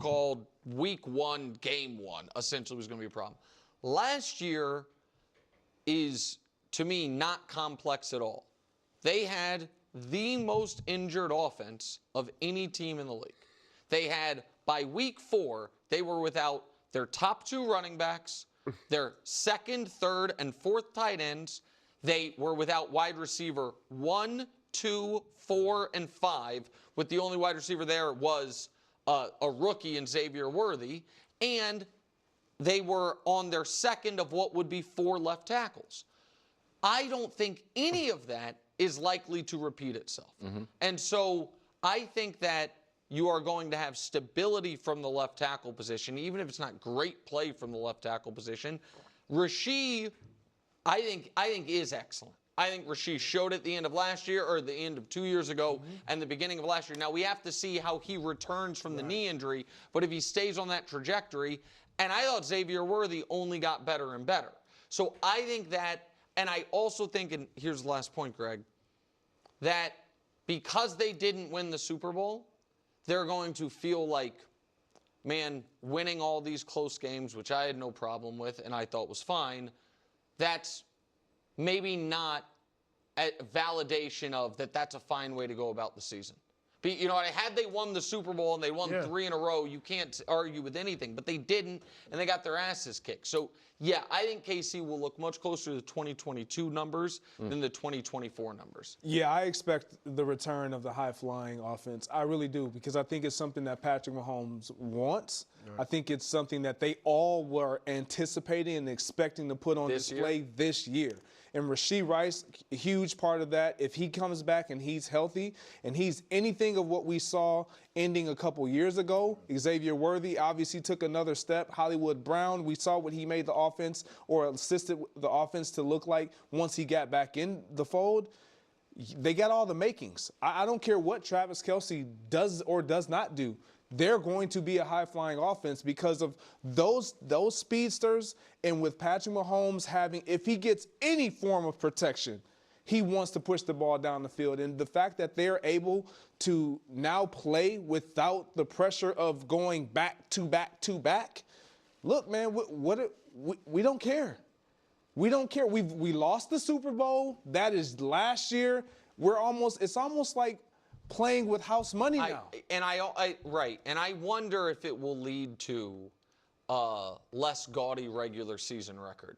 called week 1, game 1, essentially was going to be a problem. Last year is, to me, not complex at all. They had the most injured offense of any team in the league. They had, by week 4, they were without their top 2 running backs, their second, third, and fourth tight ends. They were without wide receiver 1, 2, 4, and 5, with the only wide receiver there was a rookie in Xavier Worthy. And they were on their second of what would be 4 left tackles. I don't think any of that is likely to repeat itself. And so I think that you are going to have stability from the left tackle position, even if it's not great play from the left tackle position. Rasheed, I think is excellent. I think Rasheed showed at the end of last year, or the end of 2 years ago, and the beginning of last year. Now, we have to see how he returns from the knee injury, but if he stays on that trajectory, and I thought Xavier Worthy only got better and better. So I think that, and I also think, and here's the last point, Greg, that because they didn't win the Super Bowl, they're going to feel like, man, winning all these close games, which I had no problem with and I thought was fine, that's maybe not a validation of that's a fine way to go about the season. But, you know, had they won the Super Bowl and they won 3 in a row, you can't argue with anything. But they didn't, and they got their asses kicked. So, yeah, I think KC will look much closer to the 2022 numbers than the 2024 numbers. Yeah, I expect the return of the high-flying offense. I really do, because I think it's something that Patrick Mahomes wants. I think it's something that they all were anticipating and expecting to put on display this year. And Rasheed Rice, a huge part of that. If he comes back and he's healthy and he's anything of what we saw ending a couple years ago, Xavier Worthy obviously took another step. Hollywood Brown, we saw what he made the offense or assisted the offense to look like once he got back in the fold. They got all the makings. I don't care what Travis Kelce does or does not do. They're going to be a high-flying offense because of those speedsters, and with Patrick Mahomes having, if he gets any form of protection, he wants to push the ball down the field. And the fact that they're able to now play without the pressure of going back to back to back, look, man, we don't care. We don't care. We lost the Super Bowl. That is last year. It's almost like playing with house money now. Right. And I wonder if it will lead to a less gaudy regular season record.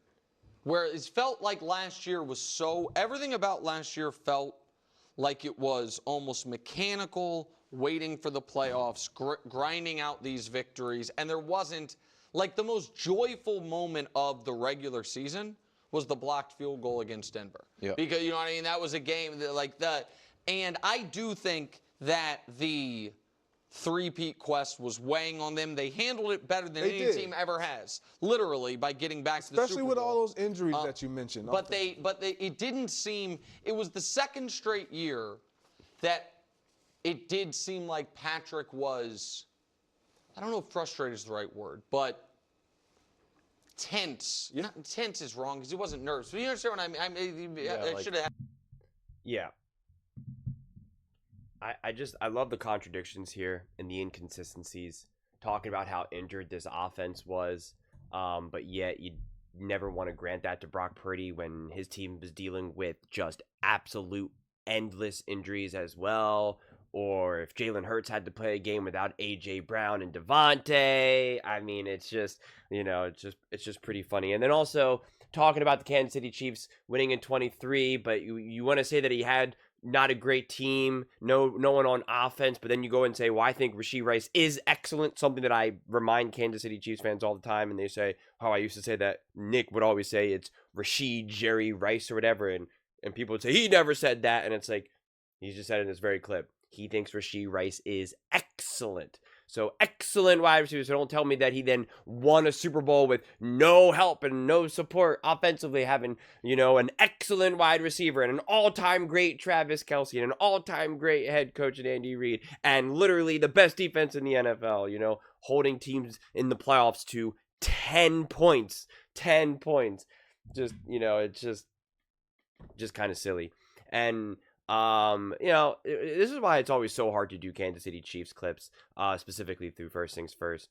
Where it felt like last year was everything about last year felt like it was almost mechanical, waiting for the playoffs, grinding out these victories. And there wasn't, like, the most joyful moment of the regular season was the blocked field goal against Denver. Yeah. Because, you know what I mean, that was a game that, and I do think that the three-peat quest was weighing on them. They handled it better than any team ever has, literally, by getting back to the Super Bowl. Especially with all those injuries that you mentioned. But it didn't seem, it was the second straight year that it did seem like Patrick was, I don't know if frustrated is the right word, but tense. Yeah. Not tense is wrong because he wasn't nervous. But you understand what I mean? I should have. Yeah. I love the contradictions here and the inconsistencies, talking about how injured this offense was, but yet you never want to grant that to Brock Purdy when his team was dealing with just absolute endless injuries as well, or if Jalen Hurts had to play a game without A.J. Brown and Devontae. I mean, it's just, it's just pretty funny. And then also talking about the Kansas City Chiefs winning in 23, but you want to say that he had not a great team, no one on offense, but then you go and say, well, I think Rasheed Rice is excellent, something that I remind Kansas City Chiefs fans all the time, and they say, how I used to say that Nick would always say it's Rasheed Jerry Rice or whatever, and people would say, he never said that, and it's like, he just said in this very clip, he thinks Rasheed Rice is excellent. So excellent wide receiver. So don't tell me that he then won a Super Bowl with no help and no support offensively, having, an excellent wide receiver and an all-time great Travis Kelce and an all-time great head coach in Andy Reid and literally the best defense in the NFL, holding teams in the playoffs to 10 points. 10 points. Just, it's just kind of silly. And This is why it's always so hard to do Kansas City Chiefs clips, specifically through First Things First.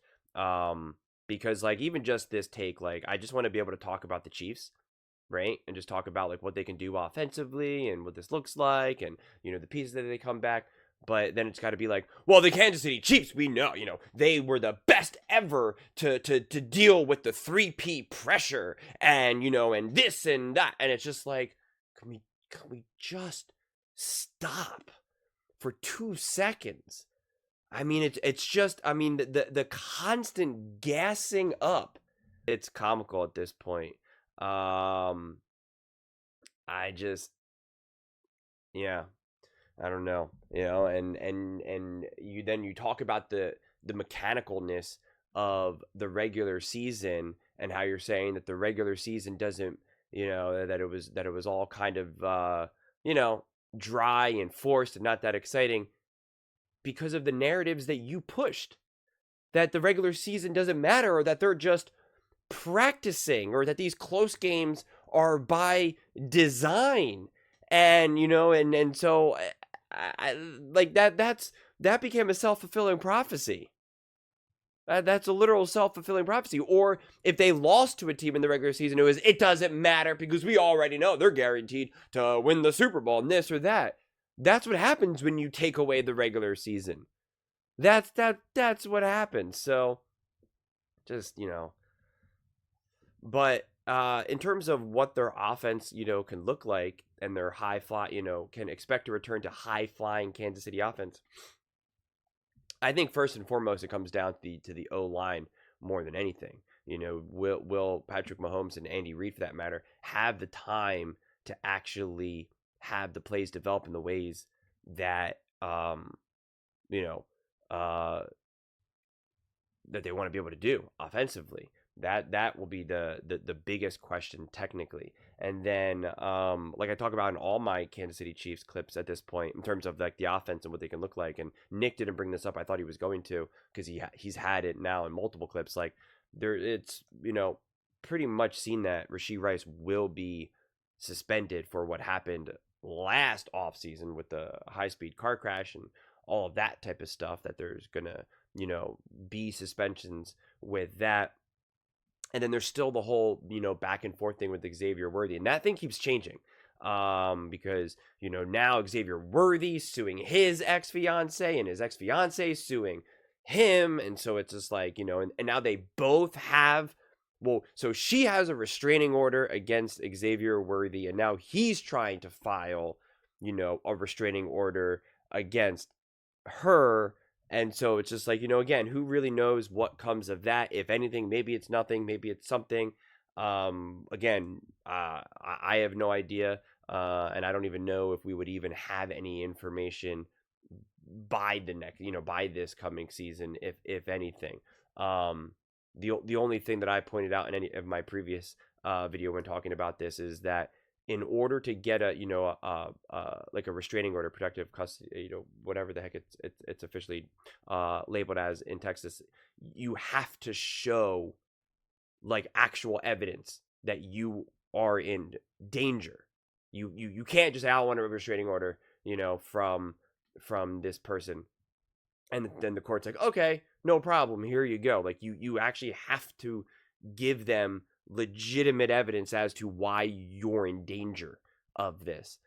Because like even just this take, like I just want to be able to talk about the Chiefs, right? And just talk about like what they can do offensively and what this looks like and, the pieces that they come back. But then it's got to be like, well, the Kansas City Chiefs, we know, they were the best ever to deal with the 3P pressure and, and this and that. And it's just like, can we just stop for 2 seconds? I mean, it's just, I mean, the constant gassing up, it's comical at this point. I just, yeah, I don't know, and you talk about the mechanicalness of the regular season and how you're saying that the regular season doesn't, that it was all kind of, dry and forced and not that exciting because of the narratives that you pushed, that the regular season doesn't matter or that they're just practicing or that these close games are by design. And and so I like that became a self-fulfilling prophecy. That's a literal self-fulfilling prophecy. Or if they lost to a team in the regular season, it doesn't matter because we already know they're guaranteed to win the Super Bowl and this or that. That's what happens when you take away the regular season. That's what happens. So just, but in terms of what their offense, can look like and their high fly, can expect to return to high flying Kansas City offense, I think first and foremost it comes down to the O-line more than anything. Will Patrick Mahomes and Andy Reid, for that matter, have the time to actually have the plays develop in the ways that that they want to be able to do offensively? That will be the biggest question technically. And then like I talk about in all my Kansas City Chiefs clips at this point in terms of like the offense and what they can look like. And Nick didn't bring this up. I thought he was going to because he's had it now in multiple clips. Like it's pretty much seen that Rashee Rice will be suspended for what happened last offseason with the high-speed car crash and all of that type of stuff, that there's gonna be suspensions with that. And then there's still the whole back and forth thing with Xavier Worthy, and that thing keeps changing because now Xavier Worthy suing his ex-fiance and his ex-fiance suing him, and so it's just like and now they both have, well, so she has a restraining order against Xavier Worthy, and now he's trying to file, a restraining order against her. And so it's just like, again, who really knows what comes of that? If anything, maybe it's nothing, maybe it's something. Again, I have no idea, and I don't even know if we would even have any information by the next, by this coming season, if anything. The only thing that I pointed out in any of my previous video when talking about this is that in order to get a like a restraining order, protective custody, whatever the heck it's officially labeled as in Texas, you have to show like actual evidence that you are in danger. You can't just say, I want a restraining order, from this person, and then the court's like, okay, no problem, here you go. Like you actually have to give them legitimate evidence as to why you're in danger of this,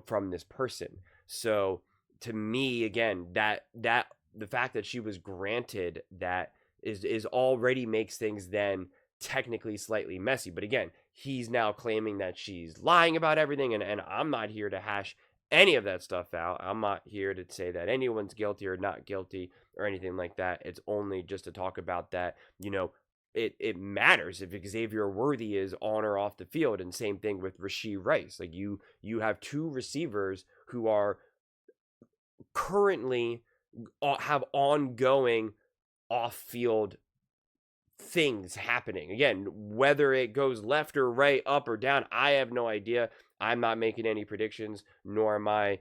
from this person. So to me, again, that the fact that she was granted that is already makes things then technically slightly messy. But again, he's now claiming that she's lying about everything, and I'm not here to hash any of that stuff out. I'm not here to say that anyone's guilty or not guilty or anything like that. It's only just to talk about that, it matters if Xavier Worthy is on or off the field, and same thing with Rashee Rice. Like you have two receivers who are currently have ongoing off-field things happening. Again, whether it goes left or right, up or down, I have no idea. I'm not making any predictions, nor am I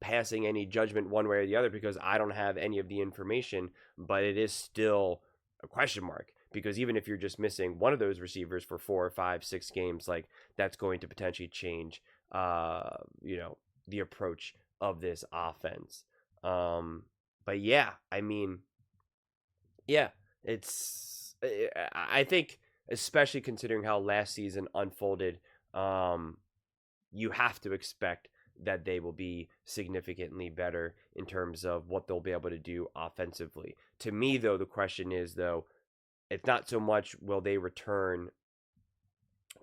passing any judgment one way or the other, because I don't have any of the information. But it is still a question mark, because even if you're just missing one of those receivers for 4 or 5, 6 games, like that's going to potentially change the approach of this offense. But yeah, I mean, yeah, I think, especially considering how last season unfolded, you have to expect that they will be significantly better in terms of what they'll be able to do offensively. To me, though, the question is, though, it's not so much will they return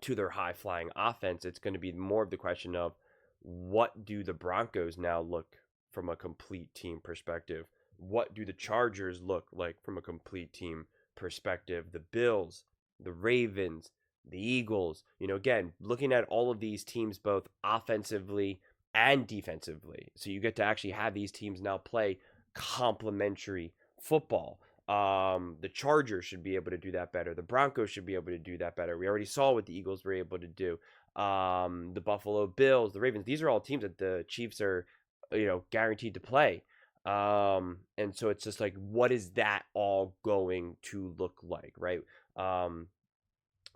to their high-flying offense. It's going to be more of the question of what do the Broncos now look from a complete team perspective? What do the Chargers look like from a complete team perspective? The Bills, the Ravens, the Eagles, again, looking at all of these teams both offensively and defensively. So you get to actually have these teams now play complementary football. The Chargers should be able to do that better. The Broncos should be able to do that better. We already saw what the Eagles were able to do. The Buffalo Bills, the Ravens, these are all teams that the Chiefs are, guaranteed to play. And so it's just like, what is that all going to look like, right?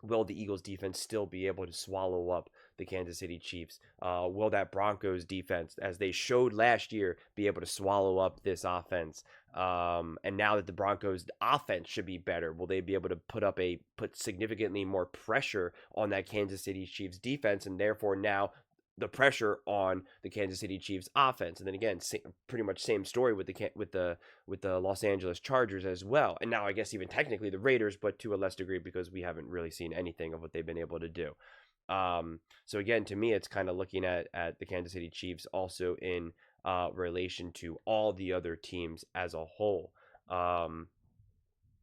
Will the Eagles defense still be able to swallow up the Kansas City Chiefs? Will that Broncos defense, as they showed last year, be able to swallow up this offense? And now that the Broncos offense should be better, will they be able to put significantly more pressure on that Kansas City Chiefs defense, and therefore now the pressure on the Kansas City Chiefs offense? And then again, pretty much same story with the Los Angeles Chargers as well. And now I guess even technically the Raiders, but to a less degree because we haven't really seen anything of what they've been able to do. So again, to me, it's kind of looking at the Kansas City Chiefs also in relation to all the other teams as a whole.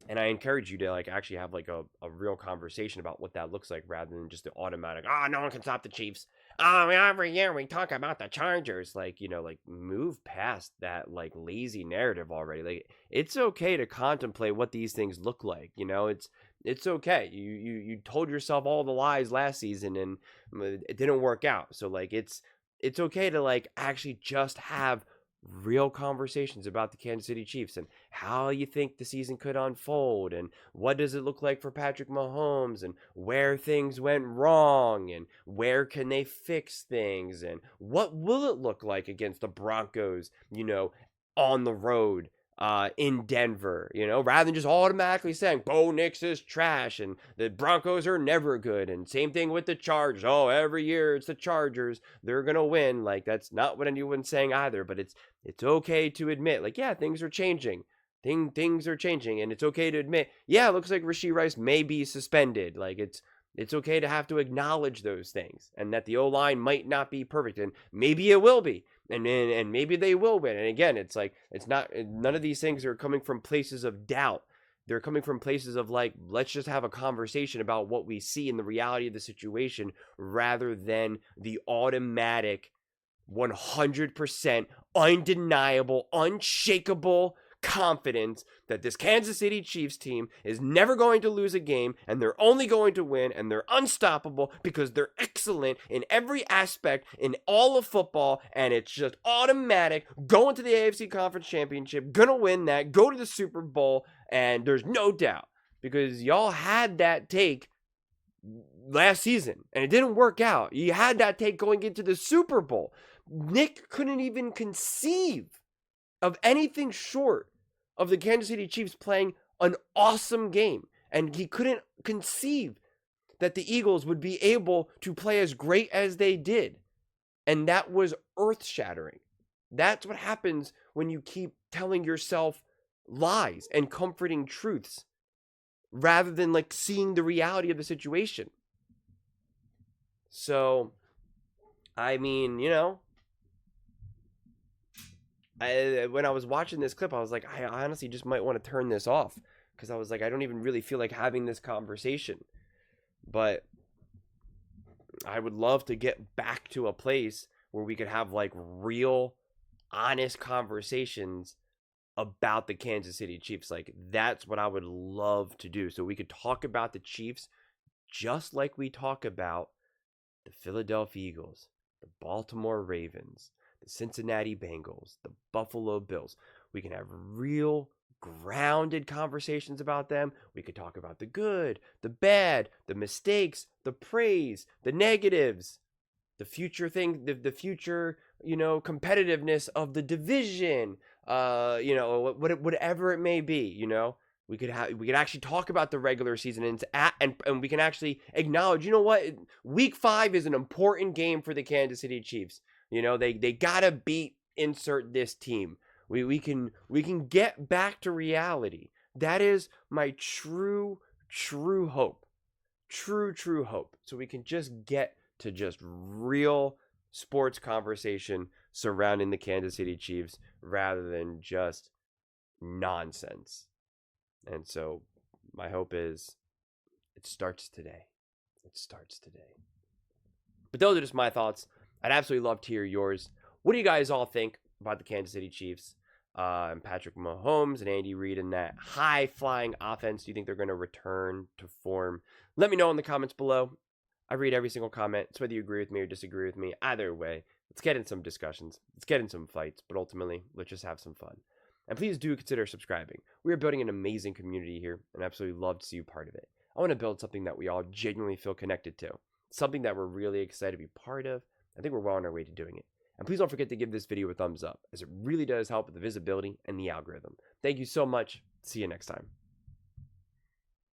And I encourage you to actually have a real conversation about what that looks like, rather than just the automatic, no one can stop the Chiefs. Every year we talk about the Chargers. Move past that lazy narrative already. It's okay to contemplate what these things look like. It's okay. You told yourself all the lies last season and it didn't work out. So it's okay to actually just have real conversations about the Kansas City Chiefs and how you think the season could unfold, and what does it look like for Patrick Mahomes, and where things went wrong, and where can they fix things, and what will it look like against the Broncos, on the road in Denver, rather than just automatically saying Bo Nix is trash and the Broncos are never good. And same thing with the Chargers. Every year it's the Chargers, they're going to win. That's not what anyone's saying either, but it's okay to admit, things are changing. Things are changing, and it's okay to admit, it looks like Rashee Rice may be suspended. It's okay to have to acknowledge those things, and that the O-line might not be perfect, and maybe it will be. And maybe they will win. And again, it's not, none of these things are coming from places of doubt. They're coming from places of let's just have a conversation about what we see in the reality of the situation, rather than the automatic 100% undeniable, unshakable confidence that this Kansas City Chiefs team is never going to lose a game, and they're only going to win, and they're unstoppable because they're excellent in every aspect in all of football, and it's just automatic, going to the AFC Conference Championship, gonna win that, go to the Super Bowl, and there's no doubt, because y'all had that take last season and it didn't work out. You had that take going into the Super Bowl. Nick couldn't even conceive of anything short of the Kansas City Chiefs playing an awesome game. And he couldn't conceive that the Eagles would be able to play as great as they did. And that was earth-shattering. That's what happens when you keep telling yourself lies and comforting truths, rather than seeing the reality of the situation. So, I mean, when I was watching this clip, I was like, I honestly just might want to turn this off, because I was like, I don't even really feel like having this conversation. But I would love to get back to a place where we could have real, honest conversations about the Kansas City Chiefs. That's what I would love to do. So we could talk about the Chiefs just like we talk about the Philadelphia Eagles, the Baltimore Ravens, the Cincinnati Bengals, the Buffalo Bills. We can have real, grounded conversations about them. We could talk about the good, the bad, the mistakes, the praise, the negatives. the future thing, the future, competitiveness of the division, whatever it may be, we could actually talk about the regular season and we can actually acknowledge, week 5 is an important game for the Kansas City Chiefs. They gotta beat insert this team. We can get back to reality. That is my true hope. True hope. So we can just get to just real sports conversation surrounding the Kansas City Chiefs rather than just nonsense. And so my hope is it starts today. It starts today. But those are just my thoughts. I'd absolutely love to hear yours. What do you guys all think about the Kansas City Chiefs and Patrick Mahomes and Andy Reid and that high-flying offense? Do you think they're going to return to form? Let me know in the comments below. I read every single comment. It's whether you agree with me or disagree with me. Either way, let's get in some discussions. Let's get in some fights. But ultimately, let's just have some fun. And please do consider subscribing. We are building an amazing community here, and I absolutely love to see you part of it. I want to build something that we all genuinely feel connected to. Something that we're really excited to be part of. I think we're well on our way to doing it. And please don't forget to give this video a thumbs up, as it really does help with the visibility and the algorithm. Thank you so much. See you next time.